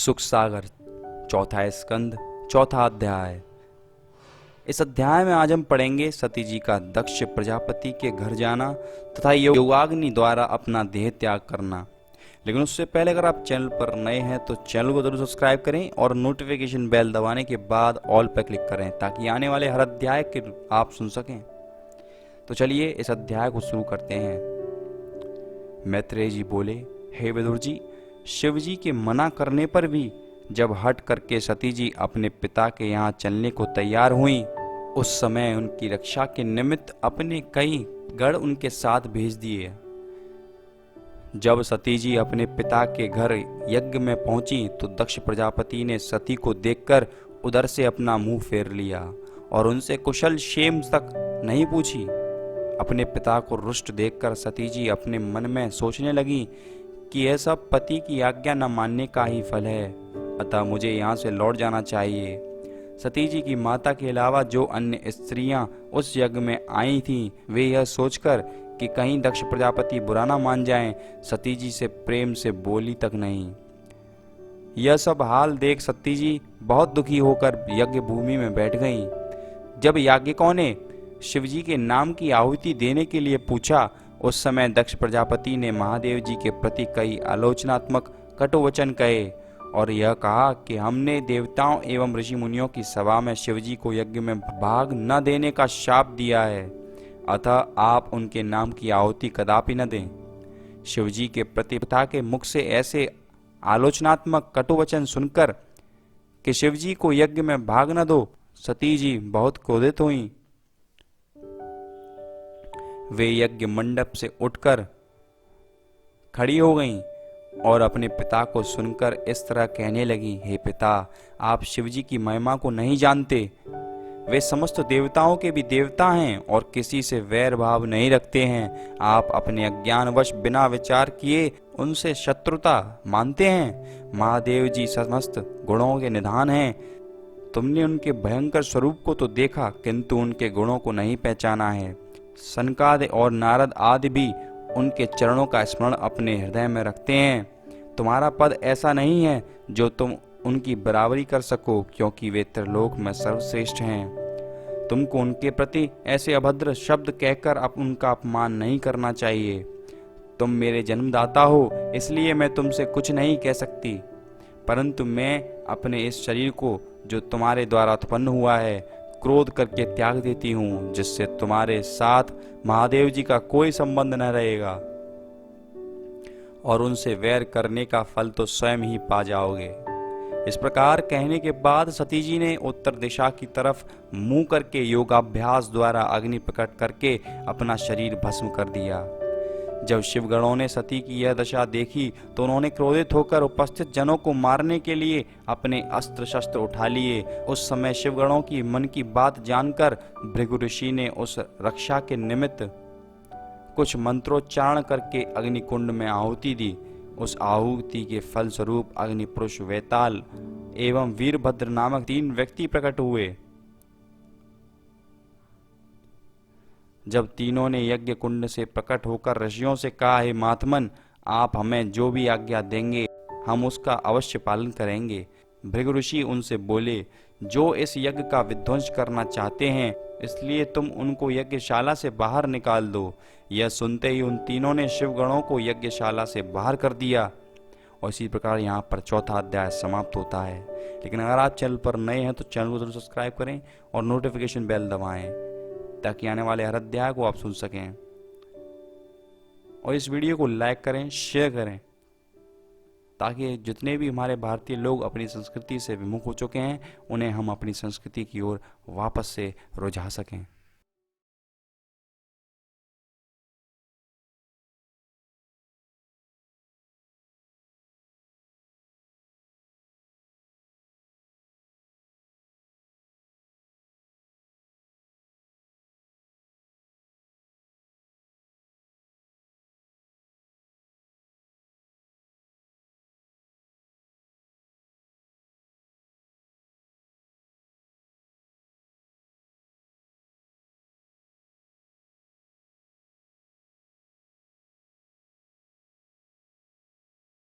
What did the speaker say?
सुख सागर चौथा स्कंद चौथा अध्याय। इस अध्याय में आज हम पढ़ेंगे सती जी का दक्ष प्रजापति के घर जाना तथा योगाग्नि द्वारा अपना देह त्याग करना। लेकिन उससे पहले अगर आप चैनल पर नए हैं तो चैनल को जरूर सब्सक्राइब करें और नोटिफिकेशन बेल दबाने के बाद ऑल पर क्लिक करें ताकि आने वाले हर अध्याय के आप सुन सकें। तो चलिए इस अध्याय को शुरू करते हैं। मैत्रेय जी बोले, हे विदुर जी, शिव जी के मना करने पर भी जब हट करके सती जी अपने पिता के यहाँ चलने को तैयार हुई, उस समय उनकी रक्षा के निमित्त अपने कई गण उनके साथ भेज दिए। जब सती जी अपने पिता के घर यज्ञ में पहुंची तो दक्ष प्रजापति ने सती को देखकर उधर से अपना मुंह फेर लिया और उनसे कुशल क्षेम तक नहीं पूछी। अपने पिता को रुष्ट देखकर सती जी अपने मन में सोचने लगी कि यह सब पति की आज्ञा न मानने का ही फल है, अतः मुझे यहाँ से लौट जाना चाहिए। सती जी की माता के अलावा जो अन्य स्त्रियां उस यज्ञ में आई थीं, वे यह सोचकर कि कहीं दक्ष प्रजापति बुरा ना मान जाएं, सती जी से प्रेम से बोली तक नहीं। यह सब हाल देख सती जी बहुत दुखी होकर यज्ञ भूमि में बैठ गईं। जब याज्ञिकों ने शिवजी के नाम की आहुति देने के लिए पूछा, उस समय दक्ष प्रजापति ने महादेव जी के प्रति कई आलोचनात्मक कटु वचन कहे और यह कहा कि हमने देवताओं एवं ऋषि मुनियों की सभा में शिवजी को यज्ञ में भाग न देने का शाप दिया है, अतः आप उनके नाम की आहुति कदापि न दें। शिवजी के प्रति पिता के मुख से ऐसे आलोचनात्मक कटु वचन सुनकर कि शिवजी को यज्ञ में भाग न दो, सती जी बहुत क्रोधित हुई। वे यज्ञ मंडप से उठकर खड़ी हो गईं और अपने पिता को सुनकर इस तरह कहने लगी, हे पिता, आप शिवजी की महिमा को नहीं जानते। वे समस्त देवताओं के भी देवता हैं और किसी से वैर भाव नहीं रखते हैं। आप अपने अज्ञानवश बिना विचार किए उनसे शत्रुता मानते हैं। महादेव जी समस्त गुणों के निधान हैं। तुमने उनके भयंकर स्वरूप को तो देखा किंतु उनके गुणों को नहीं पहचाना है। सनकादि और नारद आदि भी उनके चरणों का स्मरण अपने हृदय में रखते हैं। तुम्हारा पद ऐसा नहीं है जो तुम उनकी बराबरी कर सको, क्योंकि वे त्रिलोक में सर्वश्रेष्ठ हैं। तुमको उनके प्रति ऐसे अभद्र शब्द कहकर उनका अपमान नहीं करना चाहिए। तुम मेरे जन्मदाता हो, इसलिए मैं तुमसे कुछ नहीं कह सकती, परंतु मैं अपने इस शरीर को जो तुम्हारे द्वारा उत्पन्न हुआ है क्रोध करके त्याग देती हूँ, जिससे तुम्हारे साथ महादेव जी का कोई संबंध न रहेगा और उनसे वैर करने का फल तो स्वयं ही पा जाओगे। इस प्रकार कहने के बाद सती जी ने उत्तर दिशा की तरफ मुंह करके योगाभ्यास द्वारा अग्नि प्रकट करके अपना शरीर भस्म कर दिया। जब शिवगणों ने सती की यह दशा देखी तो उन्होंने क्रोधित होकर उपस्थित जनों को मारने के लिए अपने अस्त्र शस्त्र उठा लिए। उस समय शिवगणों की मन की बात जानकर भृगु ऋषि ने उस रक्षा के निमित्त कुछ मंत्रोच्चारण करके अग्निकुंड में आहुति दी। उस आहुति के फल स्वरूप अग्नि पुरुष वेताल एवं वीरभद्र नामक 3 व्यक्ति प्रकट हुए। जब तीनों ने यज्ञ कुंड से प्रकट होकर ऋषियों से कहा, हे महात्मन, आप हमें जो भी आज्ञा देंगे हम उसका अवश्य पालन करेंगे। भृगु ऋषि उनसे बोले, जो इस यज्ञ का विध्वंस करना चाहते हैं, इसलिए तुम उनको यज्ञशाला से बाहर निकाल दो। यह सुनते ही उन तीनों ने शिवगणों को यज्ञशाला से बाहर कर दिया। और इसी प्रकार यहाँ पर चौथा अध्याय समाप्त होता है। लेकिन अगर आप चैनल पर नए हैं तो चैनल को जरूर सब्सक्राइब करें और नोटिफिकेशन बेल दबाएं ताकि आने वाले हर अध्याय को आप सुन सकें। और इस वीडियो को लाइक करें, शेयर करें, ताकि जितने भी हमारे भारतीय लोग अपनी संस्कृति से विमुख हो चुके हैं उन्हें हम अपनी संस्कृति की ओर वापस से रुझा सकें।